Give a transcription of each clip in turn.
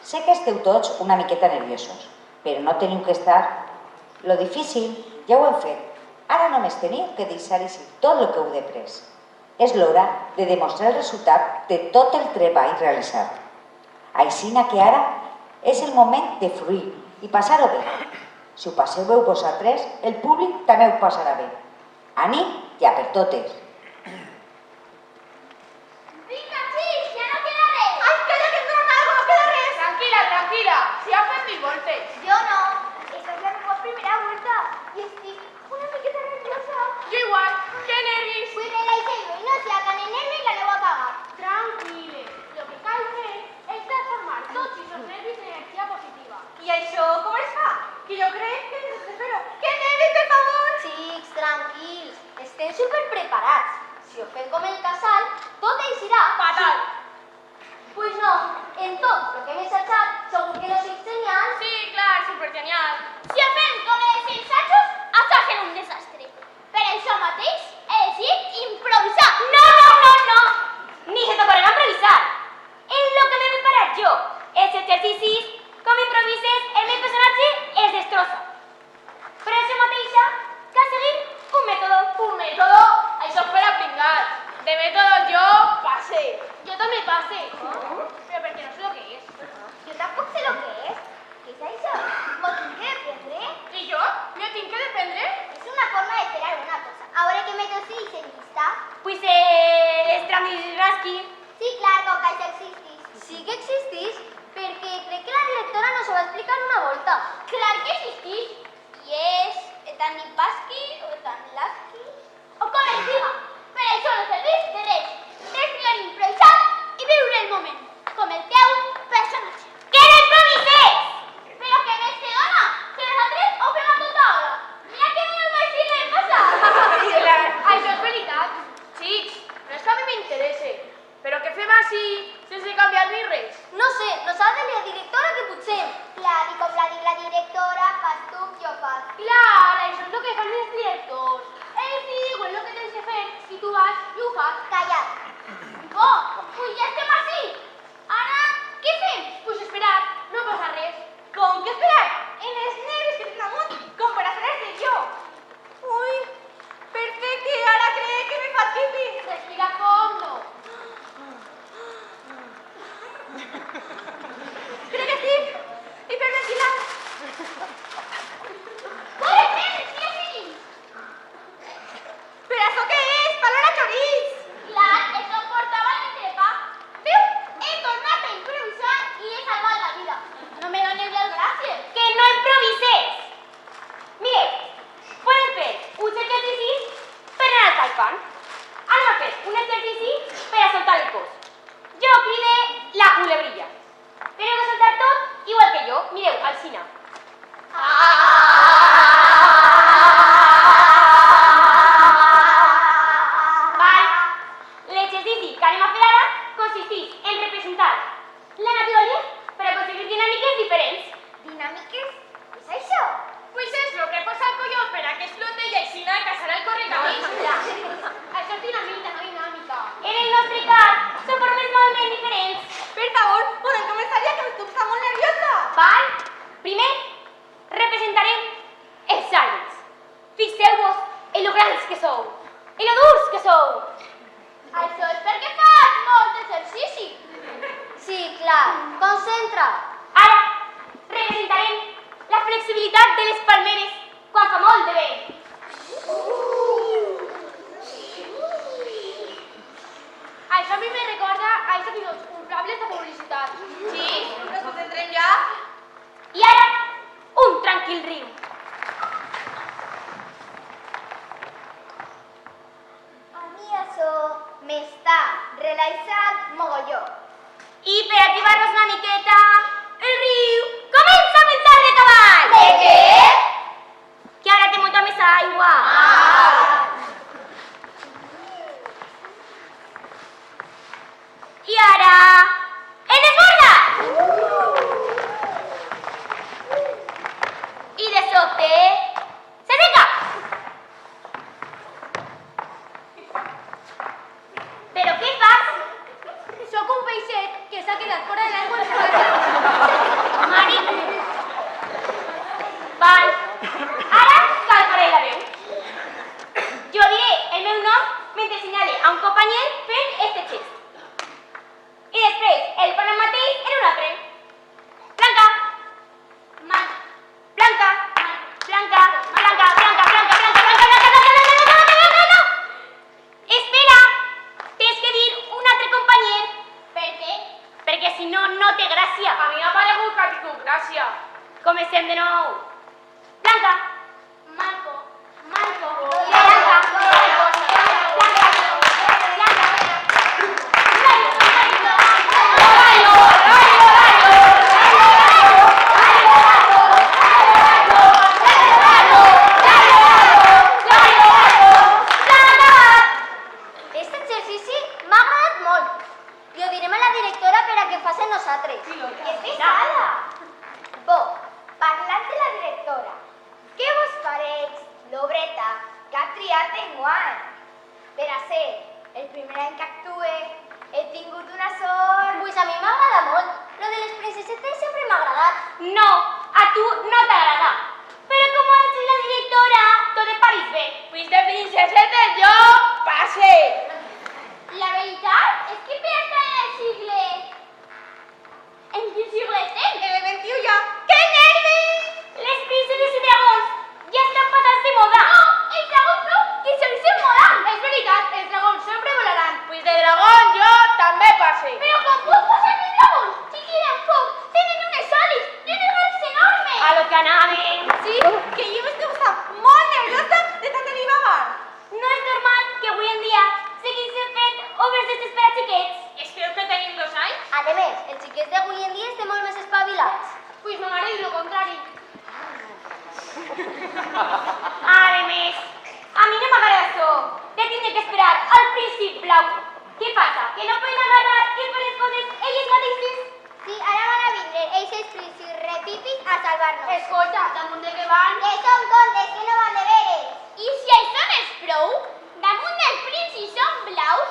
Sé que esteu tots una miqueta nerviosos, però no teniu que estar. Lo difícil ja ho hem fet. Ara només teniu que deixar-hi tot el que heu després. És l'hora de demostrar el resultat de tot el treball realitzat. Aixina que ara és el moment de fruir i passar-ho bé. Si ho passeu bé vosaltres, el públic també ho passarà bé. Ànim ja per totes. Vinga, xics, ja no queda res. Ai, calla, que em donen algo, no queda res. Tranquila, tranquila, si ha fet 1000 voltes. Jo no. Esta es la meva primera vuelta i estic una miqueta nerviosa. Jo igual, que nervis. Pues relaxeu-vos, no se hagan el nervi i la aneu a cagar. Tranquil·les, lo que cal fer és transformar tots els nervis en energia positiva. I això com es fa? Que jo crec que ens espero. Que nervis, per favor! Xics, tranquils, estem superpreparats. Si ho fem com el casal, tot eixirà Fatal. Pues no, en tot el que hem ensajat, segur que no sois genials. Sí, clar, supergenial. Si ho fem com els ensajos, això serà un desastre. Per això mateix he decidit improvisar. No! Ni se t'ocorrerà improvisar. És lo que m'he preparat jo. Els exercicis, com improvises, el meu personatge es destrossa. Per això mateixa, cal seguir un mètode. Un mètode, això fuera pringat. De métodos yo pasé. Yo también pasé. Pero porque no sé lo que es. Yo tampoco sé lo que es. ¿Qué es eso? ¿Motín que depende? ¿Y yo? ¿Me tengo que depender? Es una forma de esperar una cosa. Ahora que me sí se lista. Pues Strangiraski. Sí, claro, que existís. Sí que existís, perquè crec que la directora nos ho va explicar una volta. Clar que existís. I és tan Nipaski o tan Lasky o com es diga. Per això no serveix de res. És millor improvisar i viure el moment, com el teu personatge. Que no improvises! Però que més te dona? Que nosaltres ho fem a tota hora. Mira que me va així l'hem passat. Sí, clar, això és veritat. Xics, no és que a mi m'interesse, però que fem així, sense canviar ni res. No sé, nos ha de la directora que potser. Clar, i com la diu la directora, fas tu que ho fas. Clar, això és el que fan els directors. Ells diuen el que tens que fer i tu vas i ho fas. Callat. Oh, pues ja estem així. Ara, què fem? Pues esperar, no passa res. Com que esperar? En els nervis que tinc damunt, com per a fer jo. Ui, perfecte, ara crec que me fa pipi. Respira fondo. Crec que estic hiperventilant. Però això què és? Palora choriz! Clar, això portava el trepa. Viu? He tornat a improvisar i he salvat la vida. No me dones les gràcies. Que no improvises! Mire, podem fer uns exercicis per anar al taipán. Anem a fer un exercici per a soltar el cos. Jo cride la culebrilla. Teniu que soltar tot igual que jo. Mireu, alcina. L'exercici que anem a fer ara consisteix en representar la naturalesa per aconseguir dinàmiques diferents. Dinàmiques? Què és això? Pues és lo que posa el colló per a que explote i així no casarà el correcamins. Això és dinamita, no dinàmica. En el nostre cas, són formes molt més diferents. Per favor, podem començar ja que m'estic molt nerviosa. Val? Primer, representarem els arbres. Fixeu-vos en lo grans que sou, en lo durs que sou. Això és perquè fas molt exercici. Sí, clar. Concentra. Ara, representarem la flexibilitat de les palmeres quan fa molt de vent. Això a mi me recorda a aquests minuts comprables de publicitat. Sí, nos concentrem ja. I ara, un tranquil riu. A mi això m'està relaxant mogolló. I per activar-nos una miqueta, el riu comença a pensar de cavall. De què? Que ara té molta més aigua. I ara, es desborda. I de sobte, se seca. Però què fas? Sóc un peixet que s'ha quedat fora de l'aigua. Comencem de nou. Blanca. Marco. Blanca. Este exercici m'ha agradat molt. Li ho direm a la directora per a que faci nosaltres. Que pesada! Bo, parlant de la directora, què vos pareix l'obreta que ha triat enguany? Per a ser el primer any que actue, he tingut una sort... Pues a mi m'agrada molt. Lo de les princesetes sempre m'ha agradat. No, a tu no t'agrada. Però com ha dit la directora, tot et pareix bé. Pues de princesetes yo pasé. La veritat és que per estar en el segle... En quin segle estem? En el 21 ja. ¡Qué nervis! Les princeses i dragons ja estan passats de moda. No, els dragons no, que segueixen volant. Es veritat, els dragons sempre volaran. Pues de dragón yo també pasé. Però com pot passar que els dragons, si tiren foc, tenen unes ales i unes garres enormes? A lo que anaven. Sí, que jo m'estic posant molt nerviosa de tant divagar. No és normal que avui en dia segueixin fent obres d'estes per a xiquets. Es creu que tenim 2 anys? A més, els xiquets d'avui en dia estem molt més espavilats. Pues no m'agrada lo contrari. A més, a mi no m'agrada això de tindre que esperar al príncip blau. Què passa? Que no poden agarrar i fer les coses elles mateixes? Sí, ara van a vindre ells els repipis a salvar-nos. Escolta, damunt de què van? Que són contes, que no van de veres. I si això no és prou, damunt del príncip són blaus,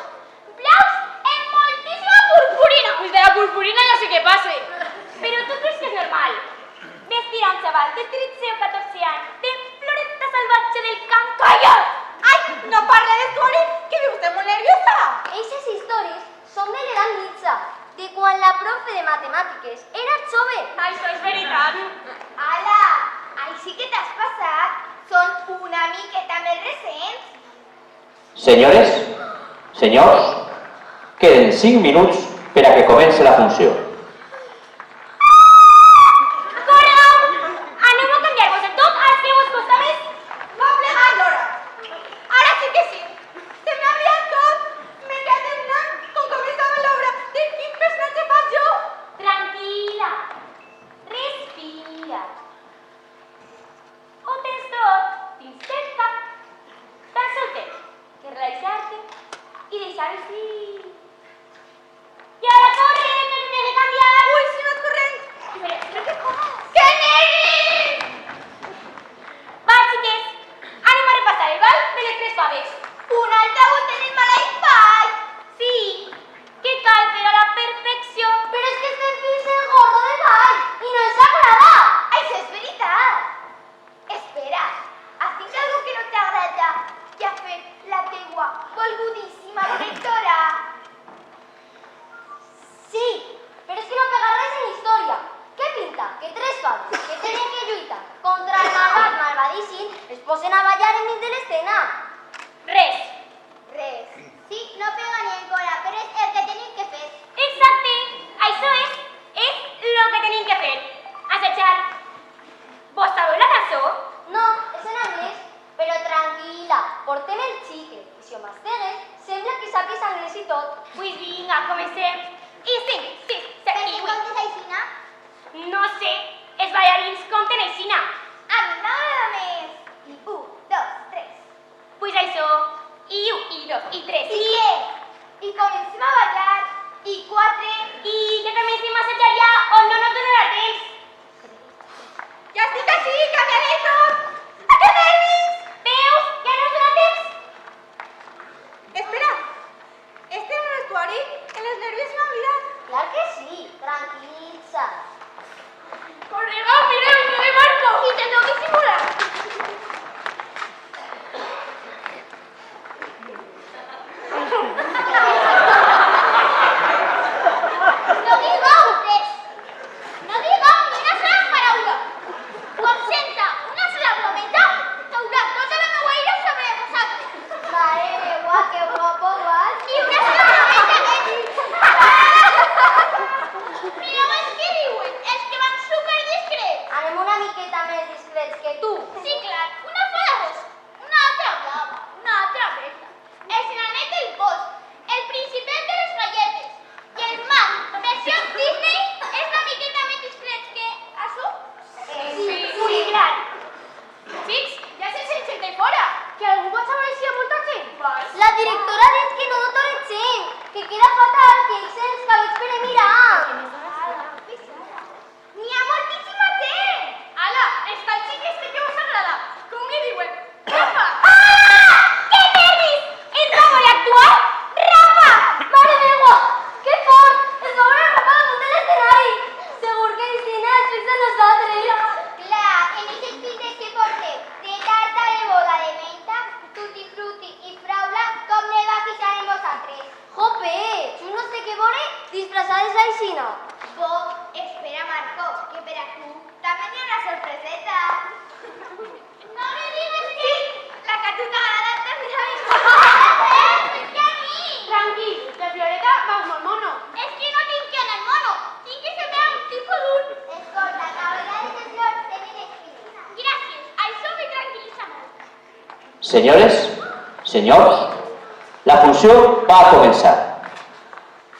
blaus en moltíssima purpurina. Pues de la purpurina ja sé què passa. Però tu creus que és normal vestir a un xaval de 13 o 14 anys de floreta salvatge del camp? ¡Calla! ¡Ay, no parle de Tori, que me usted muy nerviosa! Eixes històries són de l'edat mitja, de quan la profe de matemàtiques era jove. Això és veritat. Ala, ahí sí que t'has passat. Són una miqueta més recents. Senyores, senyors, queden 5 minuts per a que comenci la funció. Aneu a canviar-vos de tot als seues costades. Va plegar l'hora. Ara sí que sí. Se m'ha aviat tot. M'he quedat en blanc com començava l'obra. De quin personatge faig jo? Tranquil·la. Respira. Ho tens tot dins del cap. Tan sol tens que relaxar-te i deixar-ho fluir. I ara corre, que no t'he de canviar. Uy, si no et corrent. Però què cosa? ¡Qué nervis! Va, xiques, anem a repassar el ball de les 3 faves. Un altre volta en el Malaipall. Sí, que cal fer a la perfecció. Però és que estem fins el gorro de ball i no ens agrada. Això és veritat. Espera, has dit algo que no t'agrada que ha fet la teua volgudíssima directora? Sí, però és que no pega res en història. Què pinta? Que 3 faves que tenen que lluitar contra el malvadíssim es posen a ballar enmig de l'escena. Res. Res. Sí, no pega ni en cola, però és el que tenim que fer. Exacte, això és lo que tenim que fer. Assetjar. Vos sabeu la cançó? No, és en anglès, però tranquil·la, portem el xicle. I si ho mastegues, sembla que saps anglès i tot. Pues vinga, comencem. I 5, 6, 7 i 8. comptes aixina? No sé, els ballarins compten aixina. A mi m'agrada més. I 1, 2, 3. Pues això. I 1, i 2, i 3. I què? I comencem a ballar. I 4. I que comencem a assetjar ja o no nos donarà temps. Ja estic així, canviaré tot. ¡Ah, qué nervis! Veus? Ja no ens dona temps. Espera, este en el vestuari, en les nervis m'ha oblidat. Clar que sí, tranquil·litza. Correga, mireu, que de Marco. I te tengo que simular. No digueu res. No digueu ni una sola paraula. Concentra una sola broma. disfrazades aixina? Bo, espera, Marco, que per a tu també hi ha una sorpreseta. No me digues que... La que a tu t'agrada també a mi. És que a mi. Tranquil, de Floreta vas molt mono. És que no tinc que anar al mono, tinc que ser un tipus d'un. Escolta, que a vegades els llocs tenen espines. Gràcies, això me tranquil·litza molt. Senyores, senyors, la funció va a començar.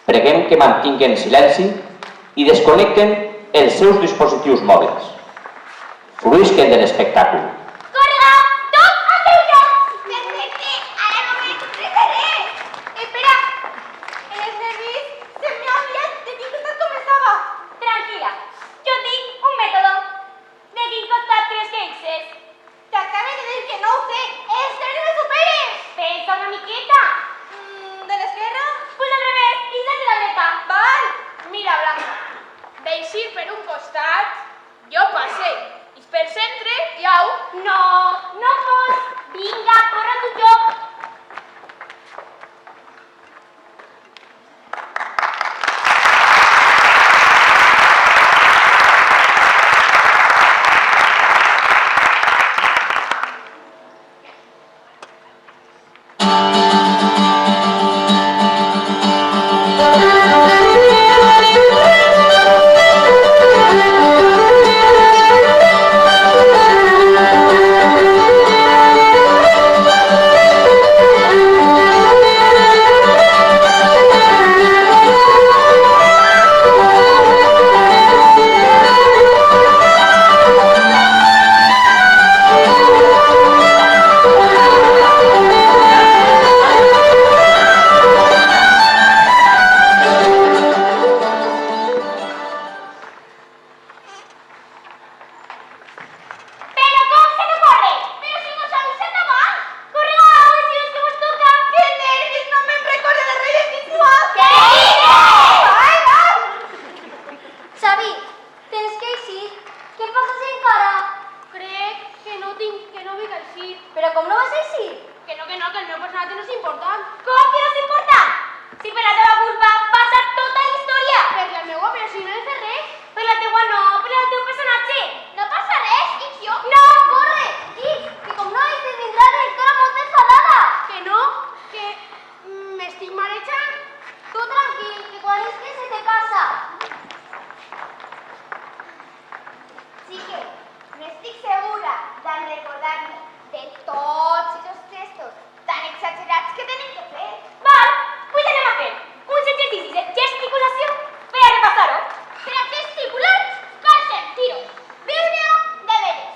Preguem que mantinguen silenci i desconnecten els seus dispositius mòbils. Fruisquen de l'espectacle. Corre, tot al teu lloc. Perfecte, ara no m'entretaré. Espera, els nervis se m'ha oblidat de quin costat començava. Tranquila, jo tinc un mètode. De quin costat creus que eixes? T'acabes de dir que no ho sé. Els nervis me superen. Pensa una miqueta. De l'esquerra? Pues al revés, ixes de la dreta. Val. Mira, Blanca, d'eixir per un costat, jo passe. I per centre, jau. No, no pots. Vinga, corre a tu lloc. Però com se no corre? Però si mos avisat abans. Corre, vamos, si és que vos toca. Que nervis, no me'n recordo de res visual. Què dices? Vai, va. Xavi, tens que eixir. Què passes encara? Crec que no vinc així. Però com no vas eixir? Que el meu personatge no és important. Com que no t'importa? Si per la teva culpa passa tota la història. Per la meua, però si no he fet res. Per la teua no, per la del teu personatge. No passa res, i jo? No! Corre, dic, que com no eixis vindrà la directora molt enfadada. Que no, que m'estic marejant. Tu tranquil, que quan és que se te passa. Sí que n'estic segura de recordar-me de tots els gestos tan exagerats que tenim que fer. Val, pues anem a fer uns exercicis de gesticulació per a repassar-ho. Per a gesticular cal sentir-ho, viure-ho de veres.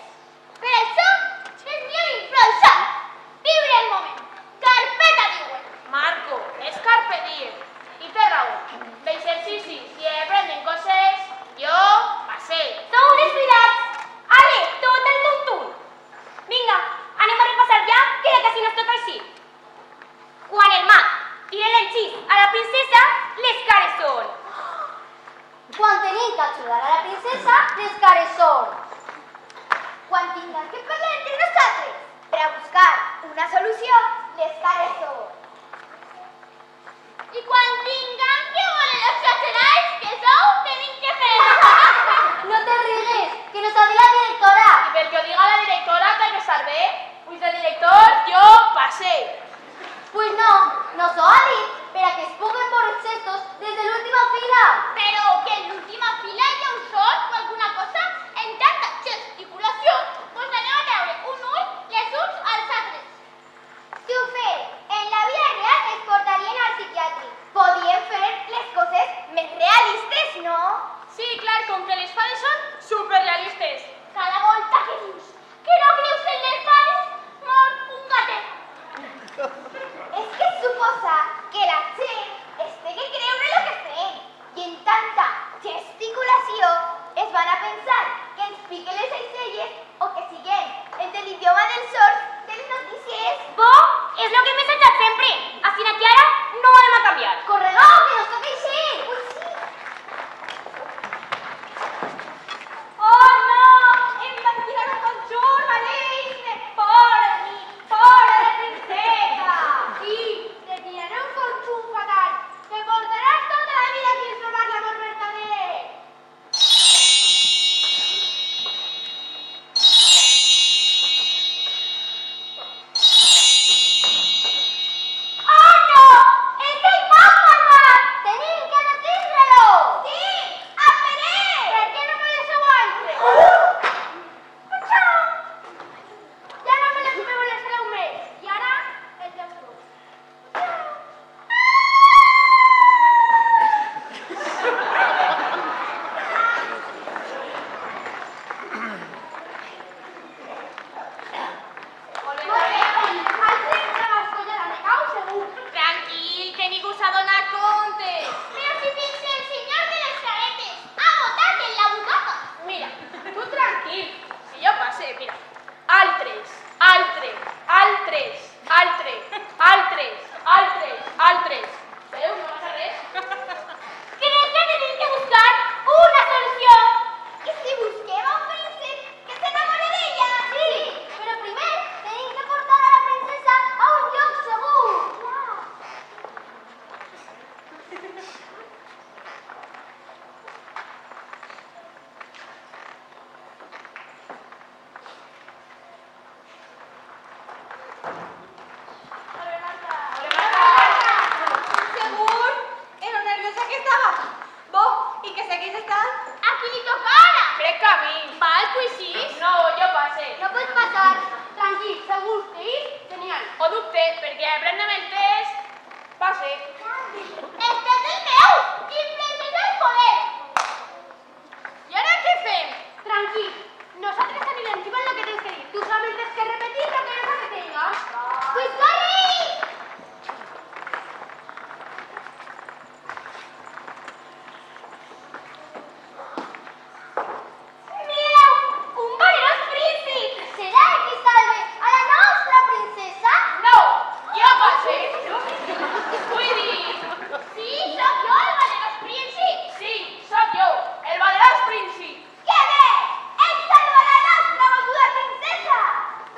Per això és millor improvisar, viure el moment. Carpeta diuen. Marco, és carpe diem. I té raó. D'exercicis i aprenen coses, jo passé. Sou descuidats. Ale, tot el tontum. Vinga, anem a repassar ja, que ja quasi nos toca així. Quan el mag tira l'enxís a la princesa, les cares són. Quan tenim que ajudar a la princesa, les cares són. Quan tinguem que parlar entre nosaltres per a buscar una solució, les cares són. I quan tinguem que voler els exagerats que sou, tenim que fer. No te rigues, que nos ha dit la directora. I perquè ho diga la directora, que no servei. Pues de director, jo passé. Pues no, nos ho ha dit per a que es puguen veure els gestos des de l'última fila. Però que en l'última fila hi ha un sort o alguna cosa? En tanta gesticulació, pues anem a veure un ull les uns als altres. Si ho fem en la vida real es portarien al psiquiàtric. Podien fer les coses més realistes, no? Sí, clar, com que les fades són superrealistes. Cada volta que dius que no creus en les fades, mor un gatet. És que suposa que la gent es té que creure el que fem. I en tanta gesticulació Este és el meu! I princesa el poder! I ara què fem? Tranquil, nosaltres t'anidencim el que tens que dir. Tu solament tens que repetir el que nosaltres te diguem. Pues corre! Mireu, un valerós príncip! Serà el que salve a la nostra princesa? No, jo passe. Vull dir, Sí, sóc jo el valerós príncip! sí, sóc jo, el valerós príncip. Que bé! Ell salva la nostra moguda princesa!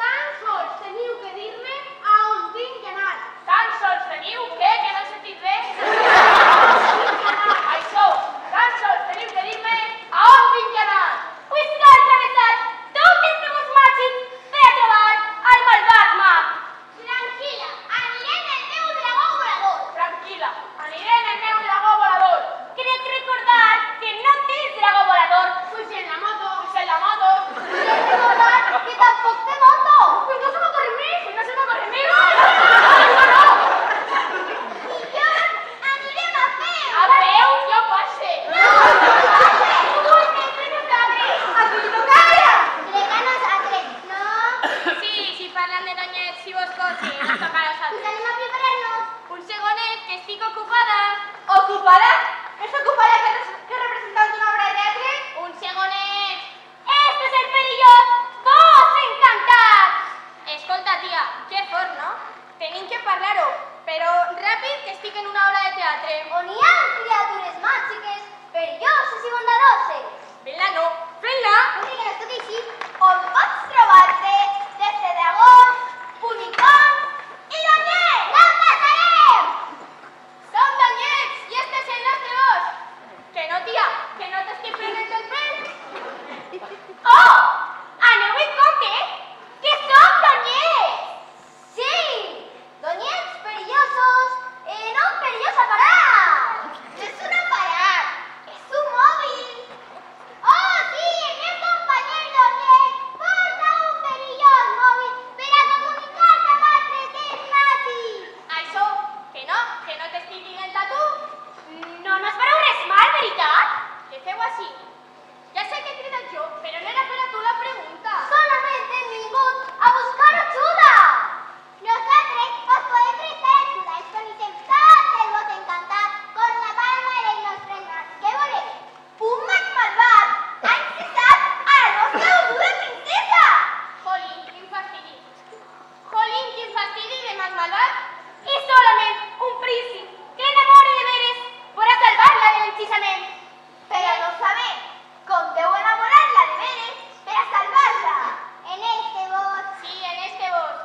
Tan sols teniu que dir-me a on tinc que anar. Tan sols teniu que no he sentit bé. Això, tan sols teniu que dir-me a on tinc que anar. Pues cal travessar tots els nuevos màgics per a trobar al malvat mag. Tranquil·la, anirem el meu dragó volador! Tranquil·la, aniré en el meu dragó volador. Crec recordar que no tens dragó volador. Pues en la moto. Pues en la moto. Crec recordar que tampoc té moto! Pues no se m'ocorre més. Pues no se m'ocorre més. I jo anirem a peu! A peu, jo passe. Aquí li toca ara. Crec a nosaltres, no? Sí, si parlen de donyets i boscos, sí, ens toca a Pues nosaltres. anem a preparar-nos! Un segonet, que estic ocupada. Ocupada? És ocupada que representant d'una obra de teatre? Un segonet. Este és el perillós Bosc Encantat. Escolta, tia, que fort, no? Tenim que parlar-ho, però ràpid, que estic en una obra de teatre. On hi ha criatures màgiques, perilloses i bondadoses. Fent-la no, fent-la. Vull dir que no és tot així. On pots trobar-te des de dragons, unicorns i donyets. La passarem! Som donyets i este és el nostre bosc. Que no, tia, que no t'estic prenent el pèl. Oh! Aneu en compte, que som donyets. Sí! Donyets perillosos en un perillós aparat. No és un aparat, és un mòbil. Oh, sí, el meu company donyet porta un perillós mòbil per a comunicar-se amb altres termàtics. Això, que no t'estic dient a tu. No nos fareu res mal, veritat? Que feu així? Ja sé que he cridat jo, però no era per a tu la pregunta. Solamente hem vingut a buscar ajuda. Nosaltres os podem prestar ajuda. Ens coneixem tot el bosc encantat con la palma de les nostres mans. Què voleu? Un mag malvat ha incessat a la nostra moguda princesa. Jolín, quin fastidi. Jolín, quin fastidi de más malvat. I solament un príncip que enamori de veres podrà salvar-la de l'enxissament. Però no sabem com deu enamorar-la de veres per a salvar-la. En este bosc. Sí, en este bosc.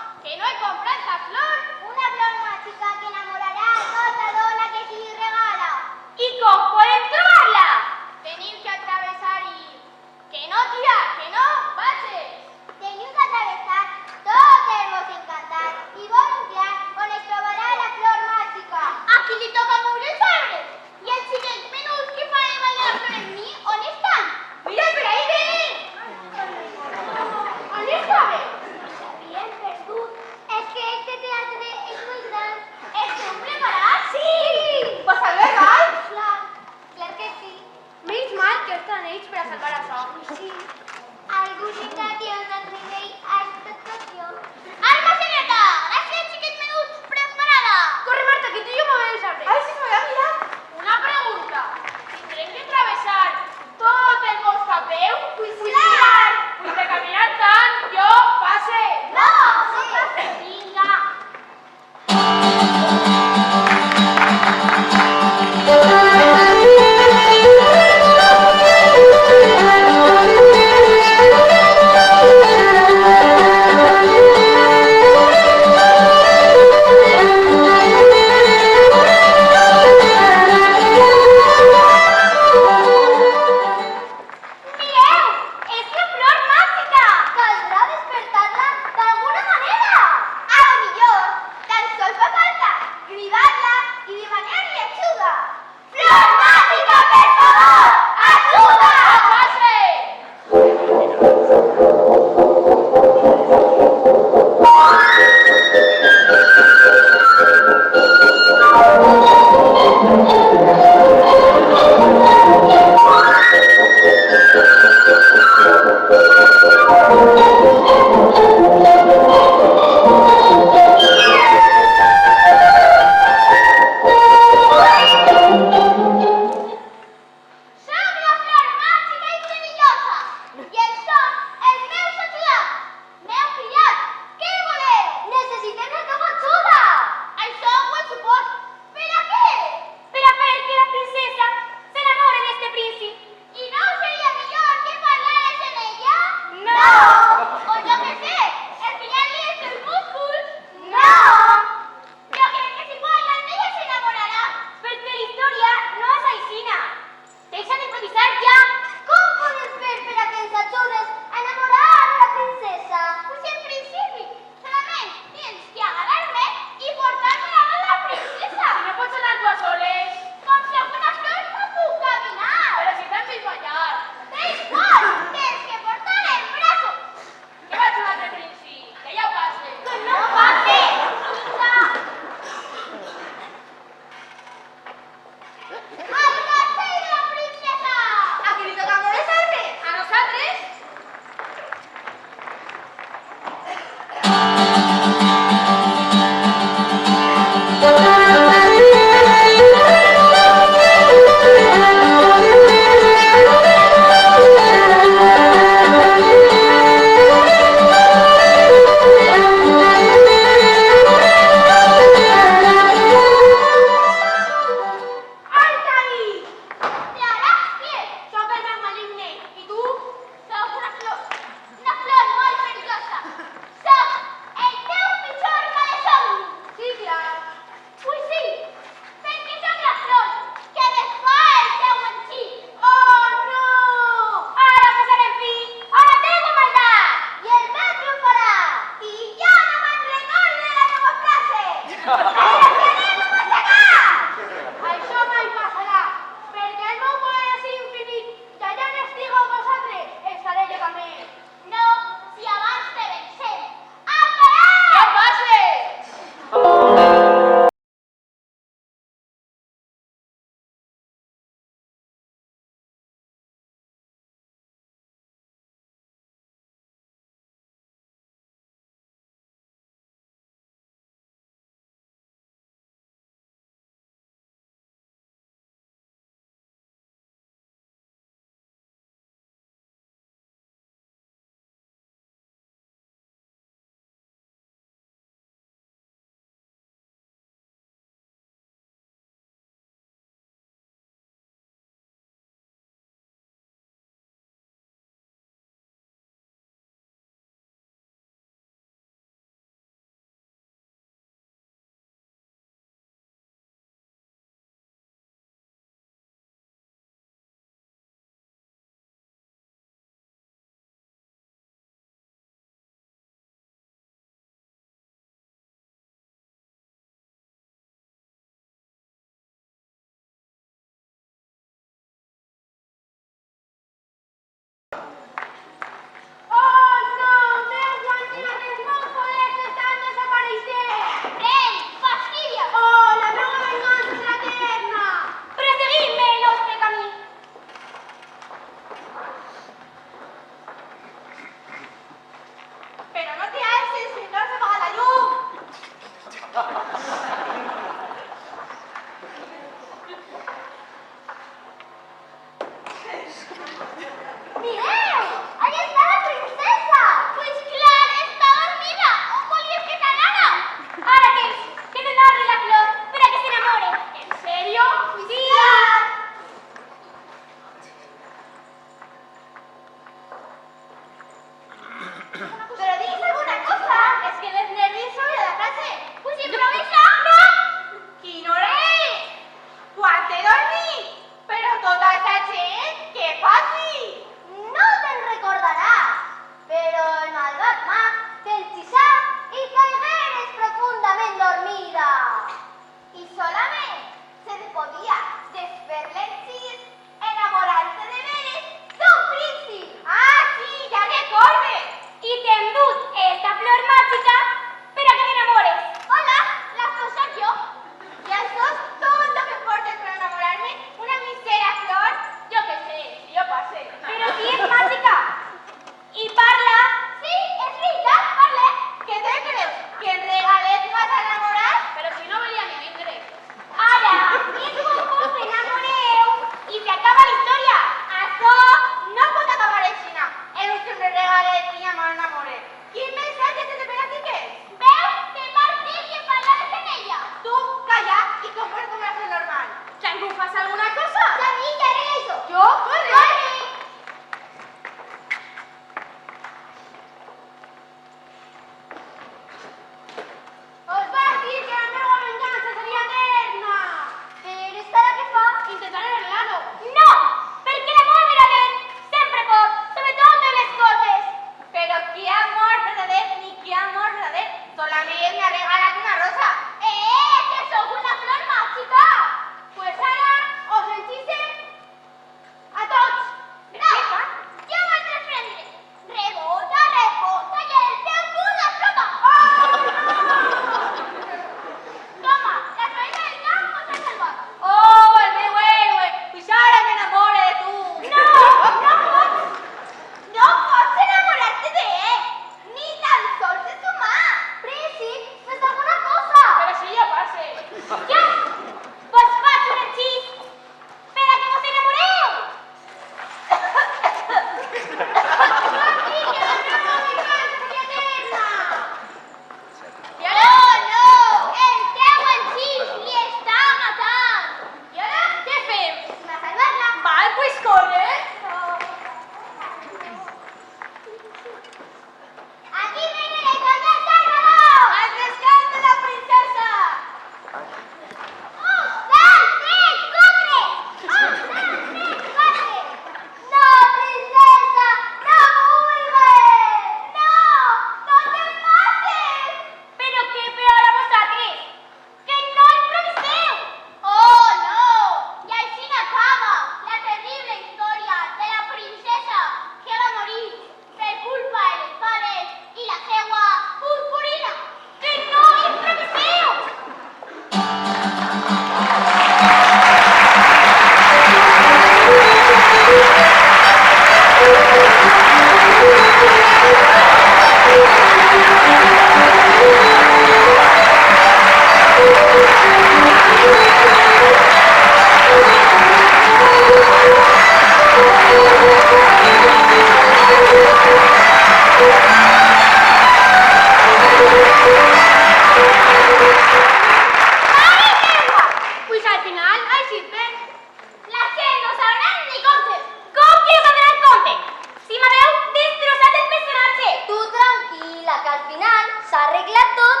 ja que al final s'ha arreglat tot.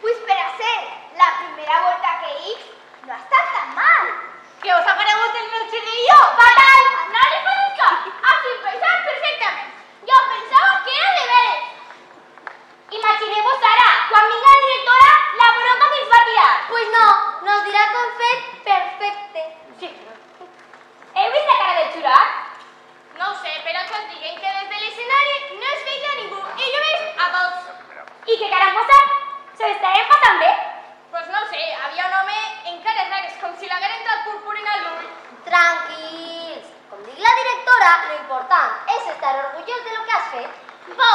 Pues per a ser la primera volta que hi no ha estat tan mal. Què us ha paregut el meu xerrillo? Fatal! No li fotis cap! Has improvisat perfectament. Jo pensava que era de veres. Imagineu-vos ara, quan vinga la directora, la bronca que ens va tirar. Pues no, nos dirà que ho hem fet perfecte. Sí. Heu vist la cara del jurat? No ho sé, però que us diguen que des de l'escenari no es veia ningú i jo he vist a tots. I què cara han passat? Se l'estaven passant bé? Pues no ho sé, havia un home en cares rares, com si l'haguera entrat purpurina a l'ull. Tranquils. Com dic la directora, lo important és estar orgullós de lo que has fet. Bo,